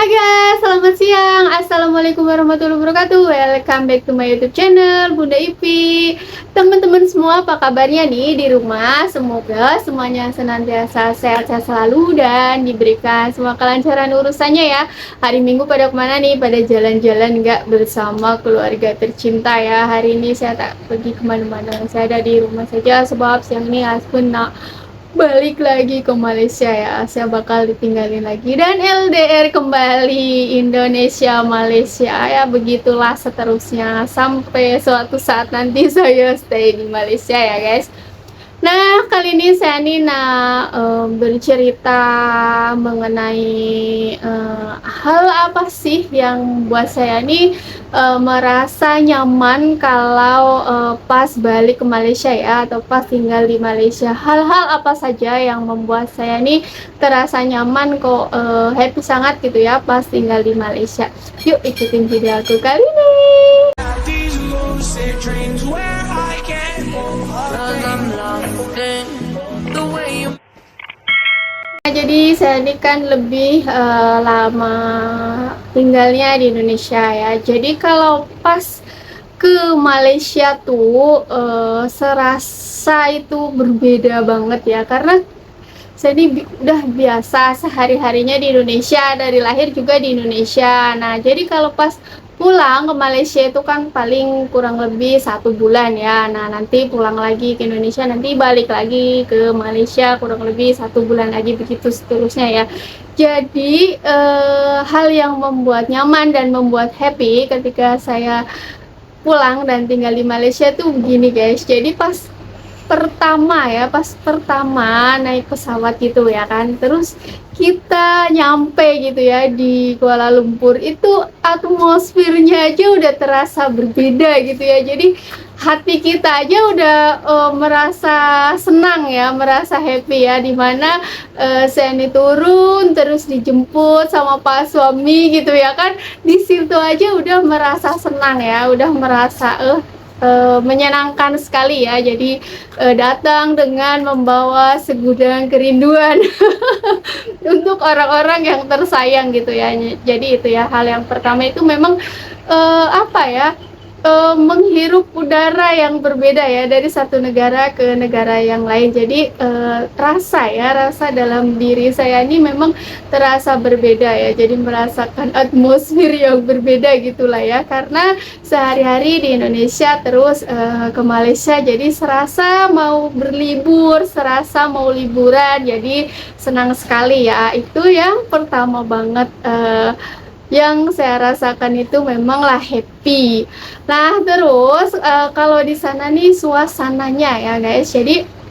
Hai guys, selamat siang. Assalamualaikum warahmatullahi wabarakatuh. Welcome back to my YouTube channel Bunda Ipi. Teman-teman semua, apa kabarnya nih di rumah? Semoga semuanya senantiasa sehat-sehat selalu dan diberikan semua kelancaran urusannya ya. Hari Minggu pada kemana nih? Pada jalan-jalan nggak bersama keluarga tercinta ya. Hari ini saya tak pergi kemana-mana. Saya ada di rumah saja sebab siang ini aku nak balik lagi ke Malaysia ya. Saya bakal ditinggalin lagi dan LDR kembali Indonesia Malaysia ya, begitulah seterusnya sampai suatu saat nanti saya stay di Malaysia ya guys. Nah, kali ini saya Nina bercerita mengenai hal apa sih yang buat saya nih merasa nyaman kalau pas balik ke Malaysia ya, atau pas tinggal di Malaysia. Hal-hal apa saja yang membuat saya nih terasa nyaman kok, happy sangat gitu ya pas tinggal di Malaysia. Yuk ikutin video aku kali ini. Jadi saya ini kan lebih lama tinggalnya di Indonesia ya. Jadi kalau pas ke Malaysia tuh serasa itu berbeda banget ya, karena saya ini udah biasa sehari-harinya di Indonesia, dari lahir juga di Indonesia. Nah, jadi kalau pas pulang ke Malaysia itu kan paling kurang lebih 1 bulan ya. Nah, nanti pulang lagi ke Indonesia, nanti balik lagi ke Malaysia kurang lebih 1 bulan lagi, begitu seterusnya ya. Jadi hal yang membuat nyaman dan membuat happy ketika saya pulang dan tinggal di Malaysia tuh begini guys. Jadi pas pertama naik pesawat gitu ya kan, terus kita nyampe gitu ya di Kuala Lumpur, itu atmosfernya aja udah terasa berbeda gitu ya. Jadi hati kita aja udah merasa senang ya, merasa happy ya, dimana saya ini turun terus dijemput sama pak suami gitu ya kan. Di situ aja udah merasa senang ya, udah merasa menyenangkan sekali ya. Jadi datang dengan membawa segudang kerinduan untuk orang-orang yang tersayang gitu ya. Jadi itu ya, hal yang pertama itu memang apa ya, menghirup udara yang berbeda ya, dari satu negara ke negara yang lain. Jadi rasa dalam diri saya ini memang terasa berbeda ya, jadi merasakan atmosfer yang berbeda gitulah ya, karena sehari-hari di Indonesia terus ke Malaysia, jadi serasa mau berlibur, serasa mau liburan, jadi senang sekali ya. Itu yang pertama banget yang saya rasakan, itu memanglah happy. Nah, terus kalau di sana nih suasananya ya guys. Jadi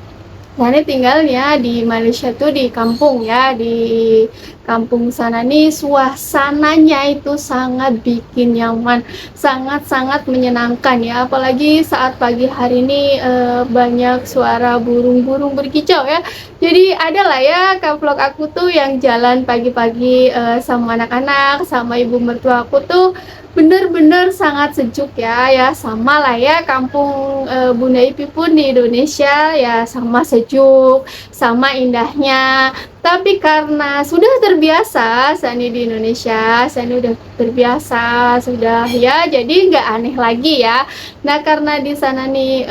saya tinggalnya di Malaysia tuh di kampung ya, di kampung sana nih suasananya itu sangat bikin nyaman, sangat-sangat menyenangkan ya. Apalagi saat pagi hari ini banyak suara burung-burung berkicau ya. Jadi ada lah ya vlog aku tuh yang jalan pagi-pagi sama anak-anak, sama ibu mertua aku tuh bener-bener sangat sejuk ya, sama lah ya kampung Bunda Ipi pun di Indonesia ya, sama sejuk, sama indahnya. Tapi karena sudah terbiasa saya ini di Indonesia, saya ini udah terbiasa sudah ya, jadi nggak aneh lagi ya. Nah, karena di sana nih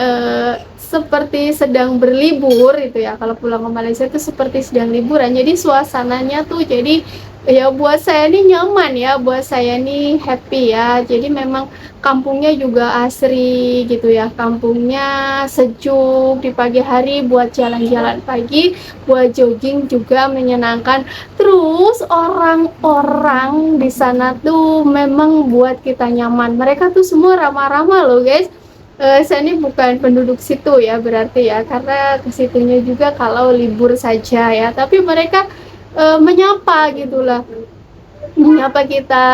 seperti sedang berlibur itu ya, kalau pulang ke Malaysia itu seperti sedang liburan, jadi suasananya tuh jadi ya buat saya ini nyaman ya, buat saya ini happy ya. Jadi memang kampungnya juga asri gitu ya, kampungnya sejuk, di pagi hari buat jalan-jalan pagi, buat jogging juga menyenangkan. Terus orang-orang di sana tuh memang buat kita nyaman, mereka tuh semua ramah-ramah loh guys. Saya ini bukan penduduk situ ya berarti ya, karena kesitunya juga kalau libur saja ya, tapi mereka menyapa gitulah, menyapa kita,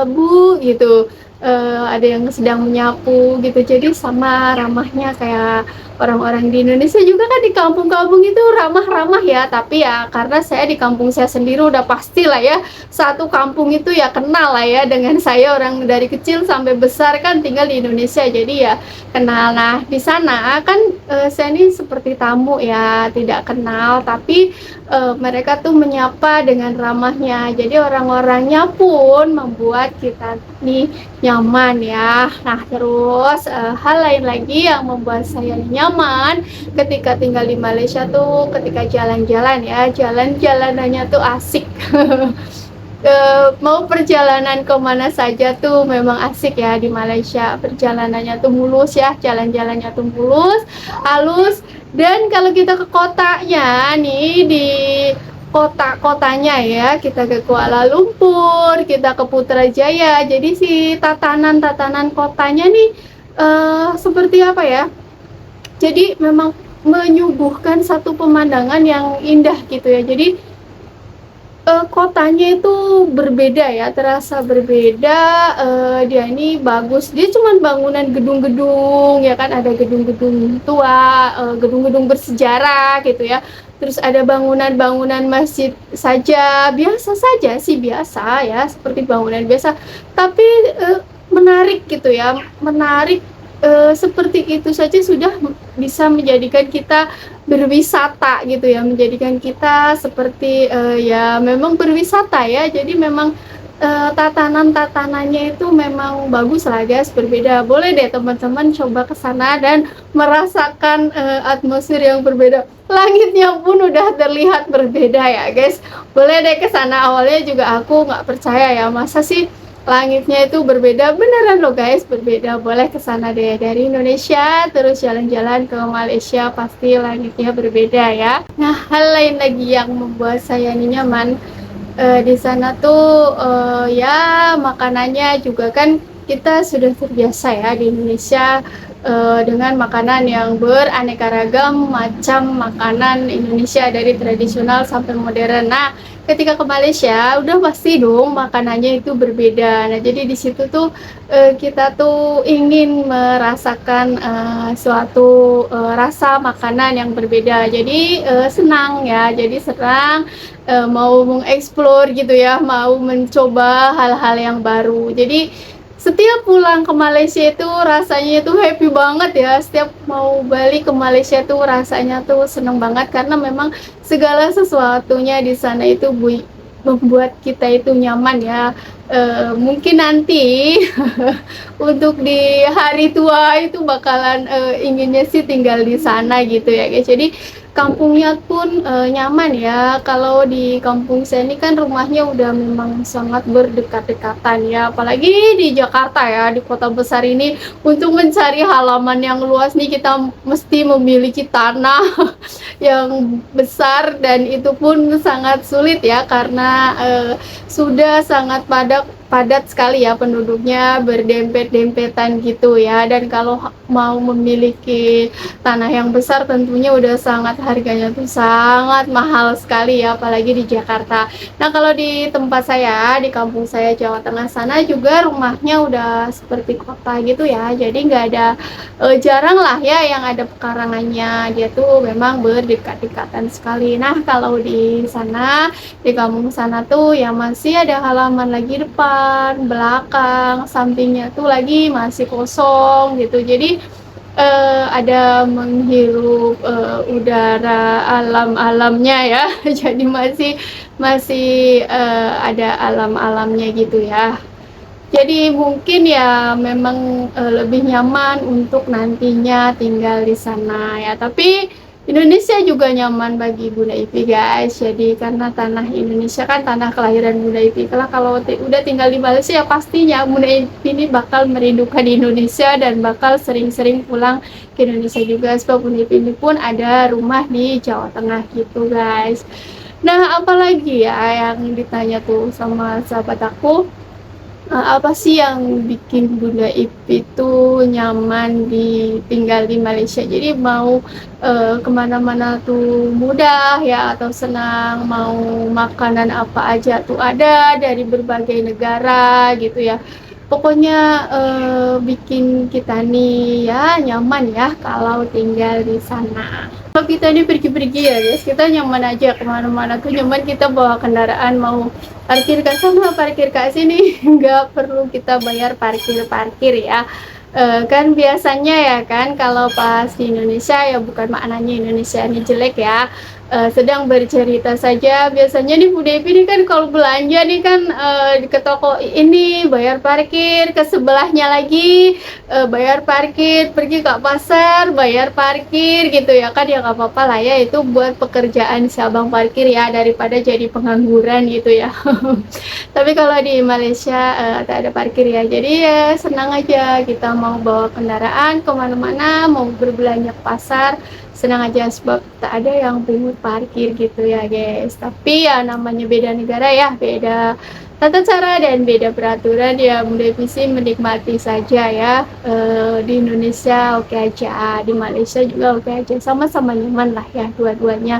Bu gitu, ada yang sedang menyapu gitu. Jadi sama ramahnya kayak orang-orang di Indonesia juga kan di kampung-kampung itu ramah-ramah ya, tapi ya karena saya di kampung saya sendiri udah pasti lah ya, satu kampung itu ya kenal lah ya dengan saya, orang dari kecil sampai besar kan tinggal di Indonesia, jadi ya kenal. Nah, di sana kan saya ini seperti tamu ya, tidak kenal, tapi mereka tuh menyapa dengan ramahnya. Jadi orang-orangnya pun membuat kita nih nyaman ya. Nah, terus hal lain lagi yang membuat saya nyaman ketika tinggal di Malaysia tuh ketika jalan-jalan ya, jalan-jalanannya tuh asik. Mau perjalanan kemana saja tuh memang asik ya di Malaysia, perjalanannya tuh mulus ya, jalan-jalannya tuh mulus, halus. Dan kalau kita ke kotanya nih, di kota-kotanya ya, kita ke Kuala Lumpur, kita ke Putrajaya, jadi si tatanan-tatanan kotanya nih seperti apa ya, jadi memang menyuguhkan satu pemandangan yang indah gitu ya. Jadi kotanya itu berbeda ya, terasa berbeda. Dia ini bagus, dia cuman bangunan gedung-gedung ya kan, ada gedung-gedung tua, gedung-gedung bersejarah gitu ya, terus ada bangunan-bangunan masjid saja, biasa saja sih, biasa ya, seperti bangunan biasa, tapi menarik gitu ya, menarik. Seperti itu saja sudah bisa menjadikan kita berwisata gitu ya, menjadikan kita seperti ya memang berwisata ya. Jadi memang tatanan-tatanannya itu memang bagus lah guys, berbeda. Boleh deh teman-teman coba ke sana dan merasakan atmosfer yang berbeda. Langitnya pun udah terlihat berbeda ya guys. Boleh deh ke sana. Awalnya juga aku nggak percaya ya, masa sih langitnya itu berbeda, beneran loh guys, berbeda. Boleh ke sana deh, dari Indonesia terus jalan-jalan ke Malaysia, pasti langitnya berbeda ya. Nah, hal lain lagi yang membuat saya nyaman di sana tuh ya makanannya juga kan, kita sudah terbiasa ya di Indonesia dengan makanan yang beraneka ragam, macam makanan Indonesia dari tradisional sampai modern. Nah, ketika ke Malaysia udah pasti dong makanannya itu berbeda. Nah, jadi di situ tuh kita tuh ingin merasakan suatu rasa makanan yang berbeda. Jadi senang ya, jadi senang mau mengeksplor gitu ya, mau mencoba hal-hal yang baru. Jadi setiap pulang ke Malaysia itu rasanya itu happy banget ya. Setiap mau balik ke Malaysia tuh rasanya tuh seneng banget, karena memang segala sesuatunya di sana itu membuat kita itu nyaman ya. Mungkin nanti untuk di hari tua itu bakalan inginnya sih tinggal di sana gitu ya guys. Jadi kampungnya pun nyaman ya. Kalau di kampung saya ini kan rumahnya udah memang sangat berdekat-dekatan ya, apalagi di Jakarta ya, di kota besar ini, untuk mencari halaman yang luas nih kita mesti memiliki tanah yang besar, dan itu pun sangat sulit ya, karena sudah sangat padat sekali ya penduduknya, berdempet-dempetan gitu ya. Dan kalau mau memiliki tanah yang besar tentunya udah sangat, harganya tuh sangat mahal sekali ya, apalagi di Jakarta. Nah, kalau di tempat saya, di kampung saya Jawa Tengah sana juga rumahnya udah seperti kota gitu ya, jadi nggak ada jarang lah ya yang ada pekarangannya, dia tuh memang berdekat-dekatan sekali. Nah, kalau di sana, di kampung sana tuh ya masih ada halaman lagi, depan, belakang, sampingnya tuh lagi masih kosong gitu. Jadi ada menghirup udara alam-alamnya ya. Jadi masih masih ada alam-alamnya gitu ya. Jadi mungkin ya memang lebih nyaman untuk nantinya tinggal di sana ya. Tapi Indonesia juga nyaman bagi Bunda Ipi guys. Jadi karena tanah Indonesia kan tanah kelahiran Bunda Ipi. Kalau udah tinggal di Malaysia ya pastinya Bunda Ipi ini bakal merindukan Indonesia dan bakal sering-sering pulang ke Indonesia juga. Sebab Bunda Ipi ini pun ada rumah di Jawa Tengah gitu guys. Nah, apalagi ya yang ditanya tuh sama sahabat aku, apa sih yang bikin Bunda Ipi itu nyaman tinggal di Malaysia? Jadi mau kemana-mana tuh mudah ya, atau senang, mau makanan apa aja tuh ada dari berbagai negara gitu ya. pokoknya bikin kita nih ya nyaman ya kalau tinggal di sana. Kalau kita ini pergi-pergi ya guys, kita nyaman aja kemana-mana tuh nyaman, kita bawa kendaraan mau parkir ke sana parkir ke sini nggak perlu kita bayar parkir ya. Kan biasanya ya kan kalau pas di Indonesia ya, bukan maknanya Indonesia ini jelek ya, sedang bercerita saja. Biasanya nih Bu Devi nih kan kalau belanja nih kan ke toko ini bayar parkir, ke sebelahnya lagi bayar parkir, pergi ke pasar bayar parkir gitu ya kan. Ya nggak apa-apa lah ya, itu buat pekerjaan si abang parkir ya, daripada jadi pengangguran gitu ya. Tapi kalau di Malaysia tak ada parkir ya, jadi ya senang aja kita mau bawa kendaraan kemana-mana, mau berbelanja ke pasar, senang aja sebab tak ada yang pungut parkir gitu ya guys. Tapi ya namanya beda negara ya, beda tata cara dan beda peraturan ya, Bunda Visi menikmati saja ya. Di Indonesia oke aja, di Malaysia juga oke aja, sama-sama nyaman lah ya dua-duanya.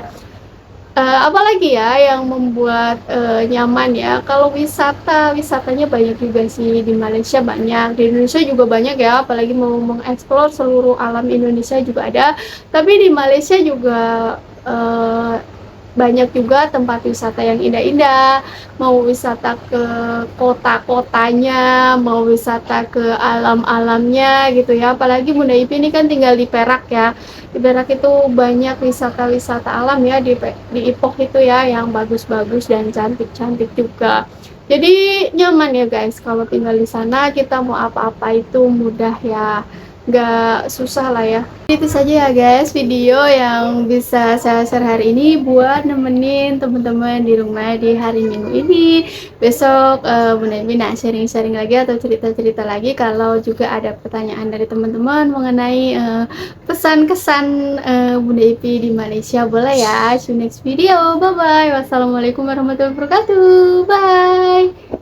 Apalagi ya yang membuat nyaman ya, kalau wisatanya banyak juga sih, di Malaysia banyak, di Indonesia juga banyak ya, apalagi mau mengeksplor seluruh alam Indonesia juga ada. Tapi di Malaysia juga uh, banyak juga tempat wisata yang indah-indah, mau wisata ke kota-kotanya, mau wisata ke alam-alamnya gitu ya. Apalagi Bunda Ipi ini kan tinggal di Perak ya. Di Perak itu banyak wisata-wisata alam ya, di Ipok itu ya, yang bagus-bagus dan cantik-cantik juga. Jadi nyaman ya guys, kalau tinggal di sana kita mau apa-apa itu mudah ya, nggak susah lah ya. Itu saja ya guys video yang bisa saya share hari ini buat nemenin teman-teman di rumah di hari Minggu ini. Besok Bunda Emi nak sharing-sharing lagi atau cerita-cerita lagi kalau juga ada pertanyaan dari teman-teman mengenai pesan kesan Bunda Ipi di Malaysia, boleh ya. See you next video, bye bye. Wassalamualaikum warahmatullahi wabarakatuh, bye.